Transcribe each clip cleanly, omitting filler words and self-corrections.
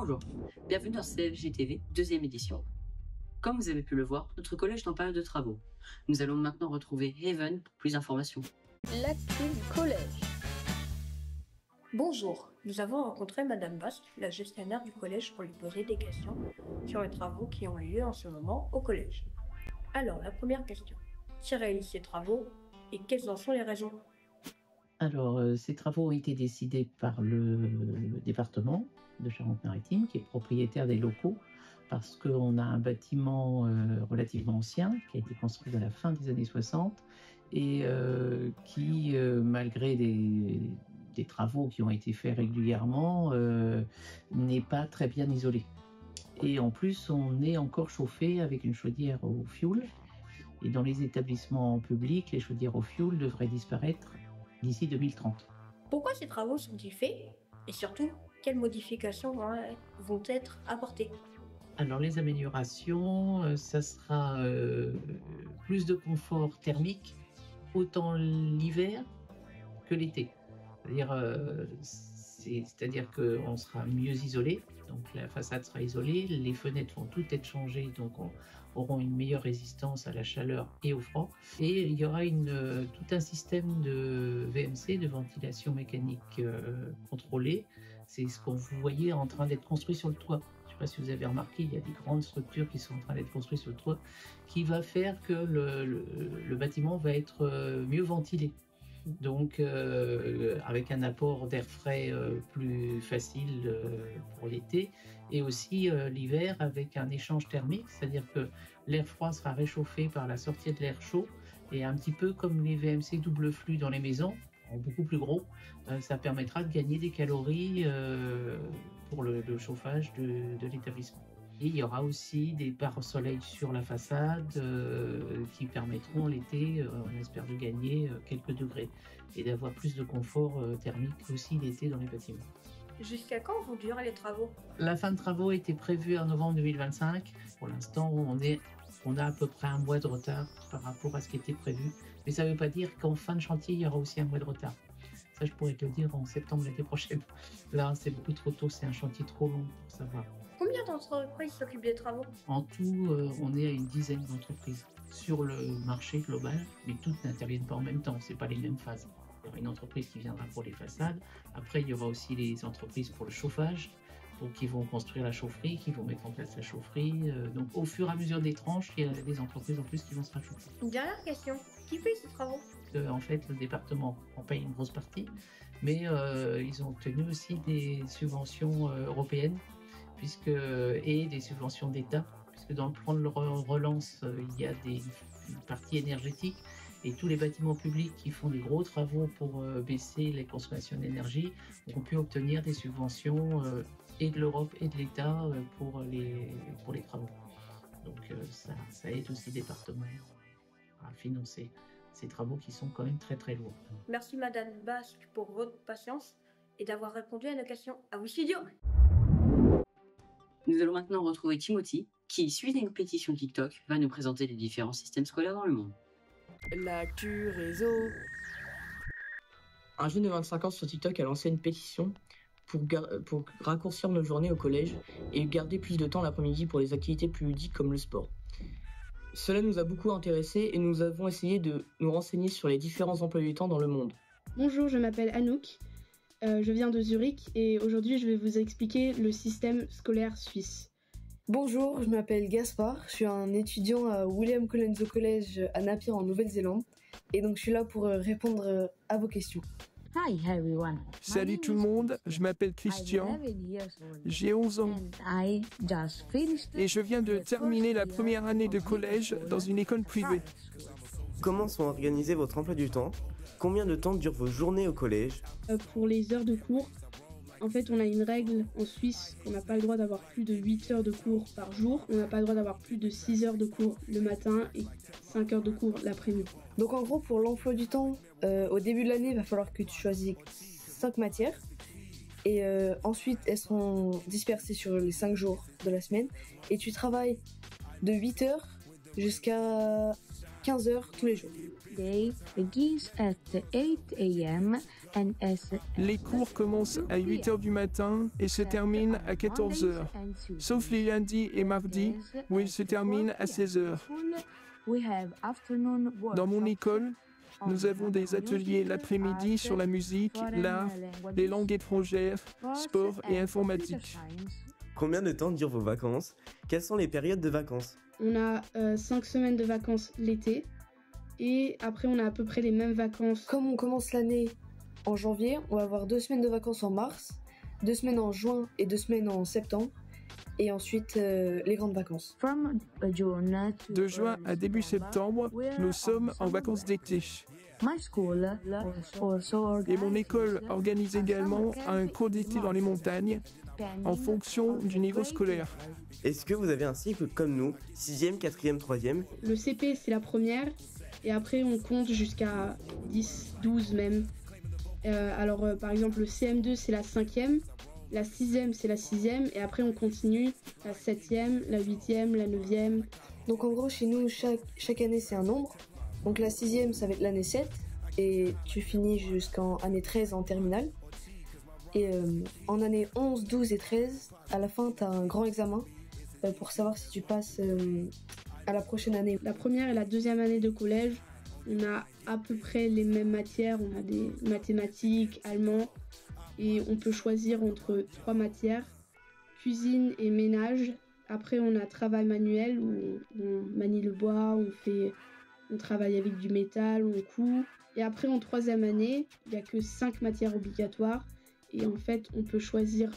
Bonjour, bienvenue dans CFJ TV, deuxième édition. Comme vous avez pu le voir, notre collège est en période de travaux. Nous allons maintenant retrouver Haven pour plus d'informations. L'actu du collège. Bonjour, nous avons rencontré Madame Bast, la gestionnaire du collège, pour lui poser des questions sur les travaux qui ont lieu en ce moment au collège. Alors, la première question. Qui réalise ces travaux et quelles en sont les raisons? Alors, ces travaux ont été décidés par le département de Charente-Maritime, qui est propriétaire des locaux, parce qu'on a un bâtiment relativement ancien, qui a été construit à la fin des années 60, et qui, malgré des travaux qui ont été faits régulièrement, n'est pas très bien isolé. Et en plus, on est encore chauffé avec une chaudière au fioul, et dans les établissements publics, les chaudières au fioul devraient disparaître d'ici 2030. Pourquoi ces travaux sont-ils faits? Et surtout, quelles modifications vont être apportées? Alors les améliorations, ça sera plus de confort thermique, autant l'hiver que l'été. C'est-à-dire qu'on sera mieux isolé, donc la façade sera isolée, les fenêtres vont toutes être changées, donc auront une meilleure résistance à la chaleur et au froid. Et il y aura tout un système de VMC, de ventilation mécanique contrôlée. C'est ce qu'on vous voyez en train d'être construit sur le toit. Je ne sais pas si vous avez remarqué, il y a des grandes structures qui sont en train d'être construites sur le toit, qui va faire que le bâtiment va être mieux ventilé. Donc avec un apport d'air frais plus facile pour l'été, et aussi l'hiver avec un échange thermique, c'est-à-dire que l'air froid sera réchauffé par la sortie de l'air chaud, et un petit peu comme les VMC double flux dans les maisons, en beaucoup plus gros, ça permettra de gagner des calories pour le chauffage de l'établissement. Et il y aura aussi des pare-soleil sur la façade qui permettront l'été, on espère, de gagner quelques degrés et d'avoir plus de confort thermique aussi l'été dans les bâtiments. Jusqu'à quand vont durer les travaux? La fin de travaux était prévue en novembre 2025. Pour l'instant, on a à peu près un mois de retard par rapport à ce qui était prévu. Mais ça ne veut pas dire qu'en fin de chantier, il y aura aussi un mois de retard. Ça, je pourrais te le dire en septembre l'année prochaine. Là, c'est beaucoup trop tôt, c'est un chantier trop long pour savoir. Combien d'entreprises s'occupent des travaux? En tout, on est à une dizaine d'entreprises sur le marché global, mais toutes n'interviennent pas en même temps, c'est pas les mêmes phases. Il y aura une entreprise qui viendra pour les façades, après il y aura aussi les entreprises pour le chauffage, donc qui vont construire la chaufferie, qui vont mettre en place la chaufferie. Donc au fur et à mesure des tranches, il y a des entreprises en plus qui vont se rajouter. Une dernière question, qui paye ces travaux? En fait, le département en paye une grosse partie, mais ils ont obtenu aussi des subventions européennes, et des subventions d'État, puisque dans le plan de relance, il y a une partie énergétique, et tous les bâtiments publics qui font des gros travaux pour baisser les consommations d'énergie ont pu obtenir des subventions et de l'Europe et de l'État pour les travaux. Donc ça aide aussi le département à financer ces travaux qui sont quand même très très lourds. Merci Madame Basque pour votre patience et d'avoir répondu à nos questions. À vous studio. Nous allons maintenant retrouver Timothy, qui, suite à une pétition TikTok, va nous présenter les différents systèmes scolaires dans le monde. L'actu réseau. Un jeune de 25 ans sur TikTok a lancé une pétition pour raccourcir nos journées au collège et garder plus de temps l'après-midi pour les activités plus ludiques comme le sport. Cela nous a beaucoup intéressés et nous avons essayé de nous renseigner sur les différents emplois du temps dans le monde. Bonjour, je m'appelle Anouk, je viens de Zurich et aujourd'hui je vais vous expliquer le système scolaire suisse. Bonjour, je m'appelle Gaspard, je suis un étudiant à William Colenso College à Napier en Nouvelle-Zélande et donc je suis là pour répondre à vos questions. Hi everyone. Salut tout le monde, je m'appelle Christian, j'ai 11 ans et je viens de terminer la première année de collège dans une école privée. Comment sont organisés votre emploi du temps? Combien de temps durent vos journées au collège? Pour les heures de cours, en fait on a une règle en Suisse qu'on n'a pas le droit d'avoir plus de 8 heures de cours par jour, on n'a pas le droit d'avoir plus de 6 heures de cours le matin et 5 heures de cours l'après-midi. Donc en gros pour l'emploi du temps, au début de l'année il va falloir que tu choisisses 5 matières et ensuite elles seront dispersées sur les 5 jours de la semaine et tu travailles de 8 heures jusqu'à 15 heures tous les jours. Les cours commencent à 8h du matin et se terminent à 14h, sauf les lundis et mardis où ils se terminent à 16h. Dans mon école, nous avons des ateliers l'après-midi sur la musique, l'art, les langues étrangères, sport et informatique. Combien de temps durent vos vacances? Quelles sont les périodes de vacances? On a 5 semaines de vacances l'été et après on a à peu près les mêmes vacances. Comme on commence l'année en janvier, on va avoir 2 semaines de vacances en mars, 2 semaines en juin et 2 semaines en septembre. Et ensuite, les grandes vacances. De juin à début septembre, nous sommes en vacances d'été. Et mon école organise également un cours d'été dans les montagnes en fonction du niveau scolaire. Est-ce que vous avez un cycle comme nous, 6e, 4e, 3e? Le CP, c'est la première et après on compte jusqu'à 10, 12 même. Par exemple, le CM2, c'est la 5e. La 6e, c'est la 6e, et après on continue la 7e, la 8e, la 9e. Donc en gros, chez nous, chaque année, c'est un nombre. Donc la 6e, ça va être l'année 7, et tu finis jusqu'en année 13 en terminale. Et en année 11, 12 et 13, à la fin, tu as un grand examen pour savoir si tu passes à la prochaine année. La première et la deuxième année de collège, on a à peu près les mêmes matières. On a des mathématiques, allemand. Et on peut choisir entre 3 matières, cuisine et ménage. Après, on a travail manuel où on manie le bois, on travaille avec du métal, on coud. Et après, en 3e année, il n'y a que 5 matières obligatoires. Et en fait, on peut choisir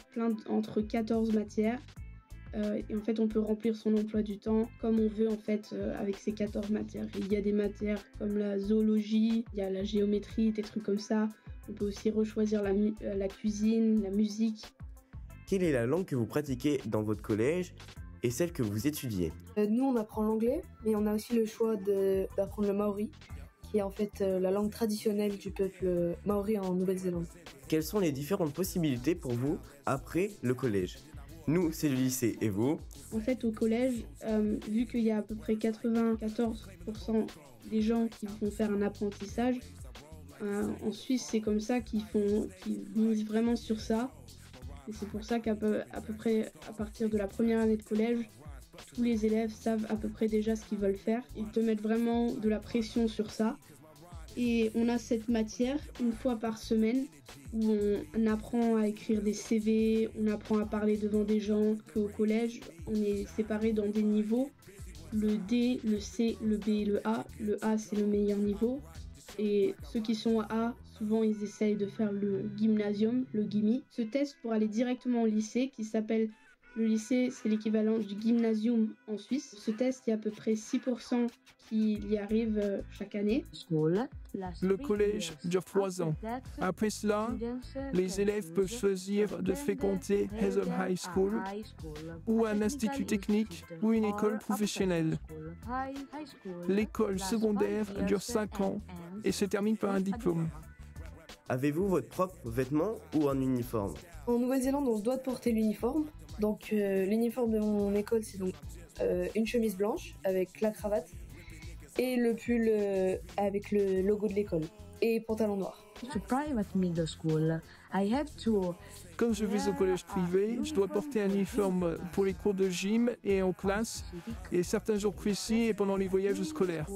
entre 14 matières. Et en fait, on peut remplir son emploi du temps comme on veut en fait avec ces 14 matières. Et il y a des matières comme la zoologie, il y a la géométrie, des trucs comme ça. On peut aussi rechoisir la cuisine, la musique. Quelle est la langue que vous pratiquez dans votre collège et celle que vous étudiez? Nous, on apprend l'anglais, mais on a aussi le choix d'apprendre le maori, qui est en fait la langue traditionnelle du peuple maori en Nouvelle-Zélande. Quelles sont les différentes possibilités pour vous après le collège? Nous, c'est le lycée, et vous? En fait, au collège, vu qu'il y a à peu près 94% des gens qui vont faire un apprentissage, en Suisse, c'est comme ça qu'ils misent vraiment sur ça. Et c'est pour ça qu'à peu près à partir de la première année de collège, tous les élèves savent à peu près déjà ce qu'ils veulent faire. Ils te mettent vraiment de la pression sur ça. Et on a cette matière une fois par semaine où on apprend à écrire des CV, on apprend à parler devant des gens. Qu'au collège, on est séparés dans des niveaux. Le D, le C, le B et le A. Le A, c'est le meilleur niveau. Et ceux qui sont A, souvent ils essayent de faire le gymnasium, le gimmi. Ce test pour aller directement au lycée qui s'appelle le lycée, c'est l'équivalent du gymnasium en Suisse. Ce test, il y a à peu près 6% qui y arrivent chaque année. Le collège dure 3 ans. Après cela, les élèves peuvent choisir de fréquenter Hazel High School ou un institut technique ou une école professionnelle. L'école secondaire dure 5 ans et se termine par un diplôme. Avez-vous votre propre vêtement ou un uniforme? En Nouvelle-Zélande, on se doit de porter l'uniforme. Donc l'uniforme de mon école, c'est donc une chemise blanche avec la cravate et le pull avec le logo de l'école et pantalon noir. Comme je vais au collège privé, je dois porter un uniforme pour les cours de gym et en classe, et certains jours précis et pendant les voyages scolaires.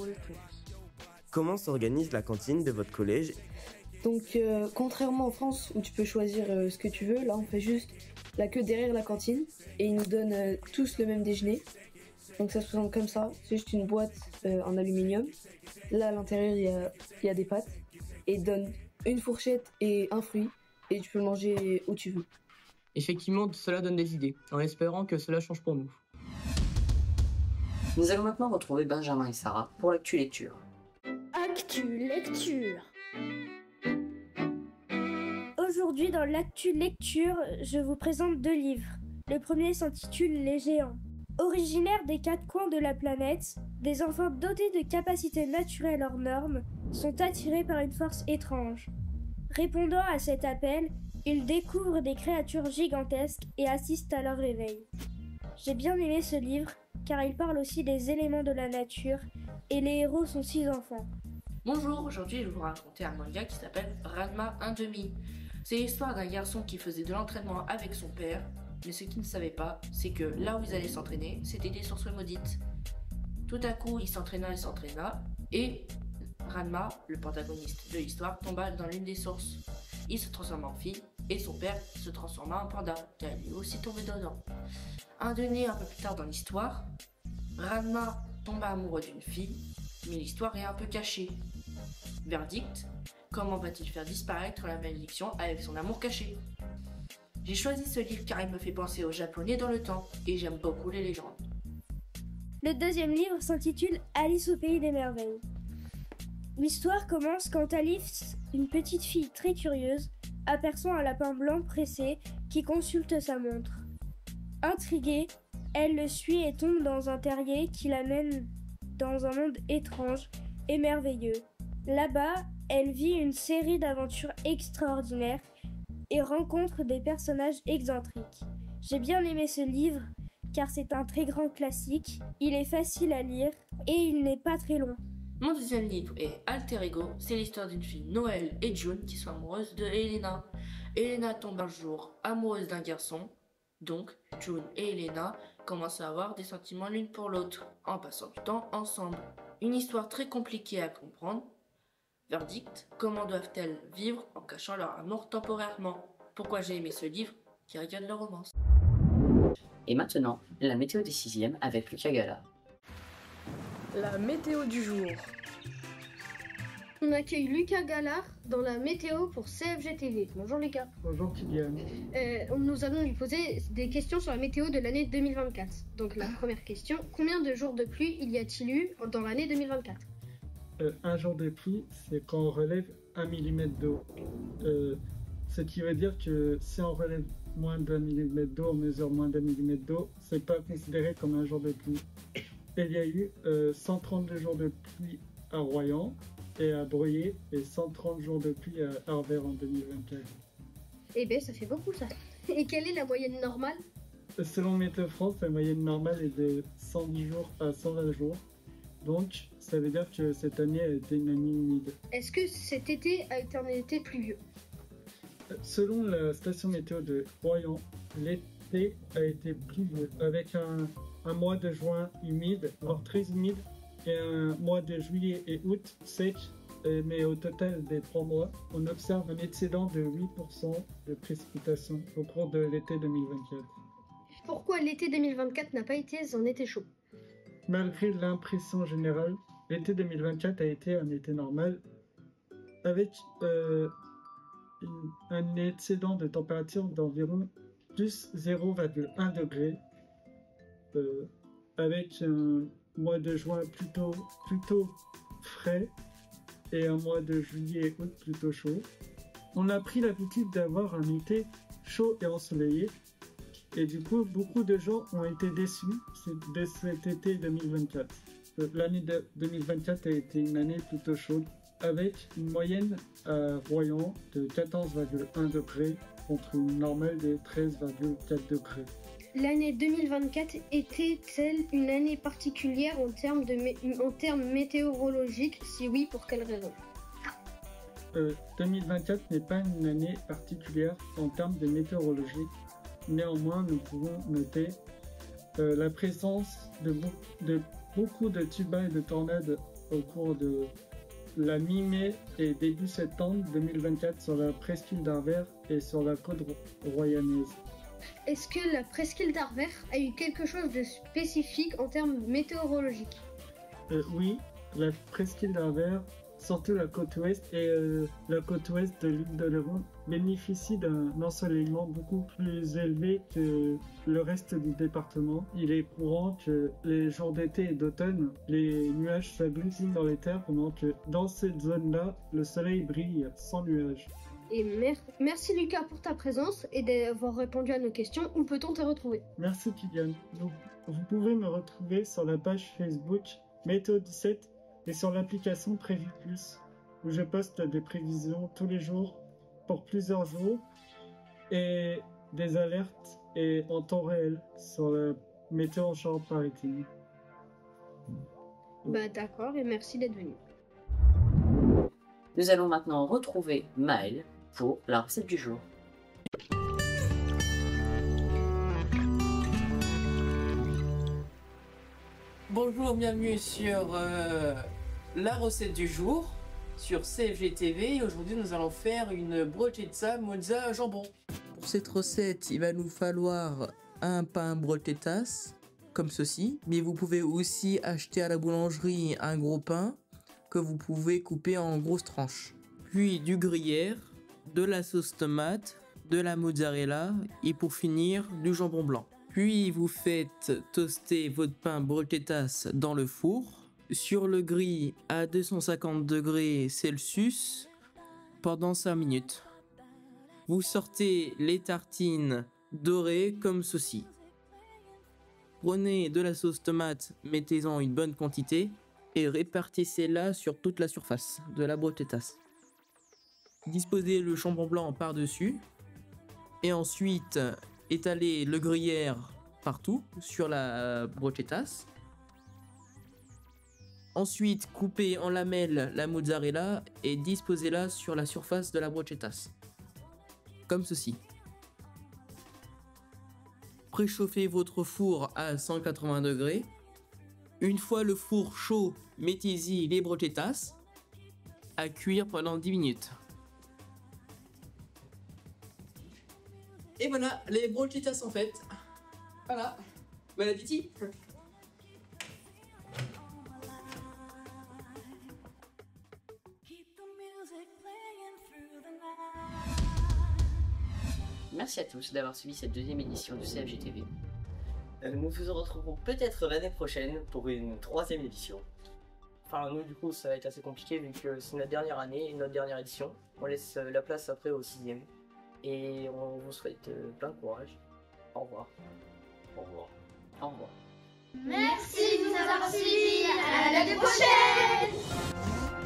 Comment s'organise la cantine de votre collège? Donc contrairement en France où tu peux choisir ce que tu veux, là on fait juste la queue derrière la cantine et ils nous donnent tous le même déjeuner. Donc ça se présente comme ça, c'est juste une boîte en aluminium. Là à l'intérieur il y a des pâtes et ils donnent une fourchette et un fruit et tu peux le manger où tu veux. Effectivement, cela donne des idées, en espérant que cela change pour nous. Nous allons maintenant retrouver Benjamin et Sarah pour l'actu lecture. Actu lecture. Aujourd'hui, dans l'actu lecture, je vous présente 2 livres. Le premier s'intitule Les Géants. Originaires des 4 coins de la planète, des enfants dotés de capacités naturelles hors normes sont attirés par une force étrange. Répondant à cet appel, ils découvrent des créatures gigantesques et assistent à leur réveil. J'ai bien aimé ce livre car il parle aussi des éléments de la nature et les héros sont 6 enfants. Bonjour, aujourd'hui je vais vous raconter un manga qui s'appelle Ranma 1/2. C'est l'histoire d'un garçon qui faisait de l'entraînement avec son père, mais ce qu'il ne savait pas, c'est que là où ils allaient s'entraîner, c'était des sources maudites. Tout à coup, il s'entraîna, et Ranma, le protagoniste de l'histoire, tomba dans l'une des sources. Il se transforma en fille, et son père se transforma en panda, car il est aussi tombé dedans. Un peu plus tard dans l'histoire, Ranma tomba amoureux d'une fille, mais l'histoire est un peu cachée. Verdict, comment va-t-il faire disparaître la malédiction avec son amour caché? J'ai choisi ce livre car il me fait penser aux japonais dans le temps, et j'aime beaucoup les légendes. Le deuxième livre s'intitule Alice au pays des merveilles. L'histoire commence quand Alice, une petite fille très curieuse, aperçoit un lapin blanc pressé qui consulte sa montre. Intriguée, elle le suit et tombe dans un terrier qui l'amène dans un monde étrange et merveilleux. Là-bas, elle vit une série d'aventures extraordinaires et rencontre des personnages excentriques. J'ai bien aimé ce livre car c'est un très grand classique, il est facile à lire et il n'est pas très long. Mon deuxième livre est Alter Ego, c'est l'histoire d'une fille, Noël et June, qui sont amoureuses de Elena. Elena tombe un jour amoureuse d'un garçon, donc June et Elena commencent à avoir des sentiments l'une pour l'autre, en passant du temps ensemble. Une histoire très compliquée à comprendre. Verdict, comment doivent-elles vivre en cachant leur amour temporairement? Pourquoi j'ai aimé ce livre qui regarde leur romance. Et maintenant, la météo des 6e avec Lucas Gala. La météo du jour. On accueille Lucas Gallard dans la météo pour CFG TV. Bonjour Lucas. Bonjour Kylian. Nous allons lui poser des questions sur la météo de l'année 2024. Donc la première question, combien de jours de pluie y a-t-il eu dans l'année 2024? Un jour de pluie, c'est quand on relève 1 mm d'eau. Ce qui veut dire que si on relève moins d'1 mm d'eau, on mesure moins d'1 mm d'eau, c'est pas considéré comme un jour de pluie. Il y a eu 132 jours de pluie à Royan et à Breuillé et 130 jours de pluie à Arvers en 2024. Eh bien, ça fait beaucoup ça. Et quelle est la moyenne normale? Selon Météo France, la moyenne normale est de 110 jours à 120 jours. Donc, ça veut dire que cette année a été une année humide. Est-ce que cet été a été un été pluvieux? Selon la station météo de Royan, l'été a été pluvieux avec un mois de juin humide, voire très humide, et un mois de juillet et août sec, mais au total des 3 mois, on observe un excédent de 8% de précipitations au cours de l'été 2024. Pourquoi l'été 2024 n'a pas été un été chaud? Malgré l'impression générale, l'été 2024 a été un été normal, avec un excédent de température d'environ plus 0,1 degré, avec un mois de juin plutôt frais et un mois de juillet et août plutôt chaud. On a pris l'habitude d'avoir un été chaud et ensoleillé, et du coup beaucoup de gens ont été déçus de cet été 2024. L'année 2024 a été une année plutôt chaude, avec une moyenne à Royan de 14,1 degrés contre une normale de 13,4 degrés. L'année 2024 était-elle une année particulière en termes météorologiques? Si oui, pour quelle raison? 2024 n'est pas une année particulière en termes de météorologie. Néanmoins, nous pouvons noter la présence de beaucoup de tubas et de tornades au cours de la mi-mai et début septembre 2024 sur la presqu'île d'Arvers et sur la côte royanaise. Est-ce que la presqu'île d'Arvers a eu quelque chose de spécifique en termes météorologiques? Oui, la presqu'île d'Arvers, surtout la côte ouest et la côte ouest de l'île de Léron, bénéficie d'un ensoleillement beaucoup plus élevé que le reste du département. Il est courant que les jours d'été et d'automne, les nuages s'agglutinent dans les terres, pendant que dans cette zone-là, le soleil brille sans nuages. Et merci Lucas pour ta présence et d'avoir répondu à nos questions. Où peut-on te retrouver? Merci Kylian. Vous pouvez me retrouver sur la page Facebook Météo 17 et sur l'application Prévu Plus, où je poste des prévisions tous les jours pour plusieurs jours et des alertes et en temps réel sur la météo en Charente-Maritime. D'accord, et merci d'être venu. Nous allons maintenant retrouver Maël pour la recette du jour. Bonjour, bienvenue sur la recette du jour sur CFG TV. Aujourd'hui, nous allons faire une brochetta mozza jambon. Pour cette recette, il va nous falloir un pain brochettas comme ceci, mais vous pouvez aussi acheter à la boulangerie un gros pain que vous pouvez couper en grosses tranches. Puis du gruyère, de la sauce tomate, de la mozzarella et pour finir du jambon blanc. Puis vous faites toaster votre pain brochettas dans le four sur le grill à 250 degrés Celsius pendant 5 minutes. Vous sortez les tartines dorées comme ceci. Prenez de la sauce tomate, mettez-en une bonne quantité et répartissez-la sur toute la surface de la brochettas. Disposez le jambon blanc par-dessus et ensuite étalez le gruyère partout sur la brochettas. Ensuite, coupez en lamelles la mozzarella et disposez-la sur la surface de la brochettas. Comme ceci. Préchauffez votre four à 180 degrés. Une fois le four chaud, mettez-y les brochettas à cuire pendant 10 minutes. Et voilà, les brochettas sont faites. Voilà. Bon appétit. Merci à tous d'avoir suivi cette deuxième édition du CFG TV. Nous vous retrouverons peut-être l'année prochaine pour une troisième édition. Enfin, nous, du coup, ça va être assez compliqué vu que c'est notre dernière année et notre dernière édition. On laisse la place après au 6e. Et on vous souhaite plein de courage. Au revoir. Au revoir. Au revoir. Merci de nous avoir suivis. À l'année prochaine.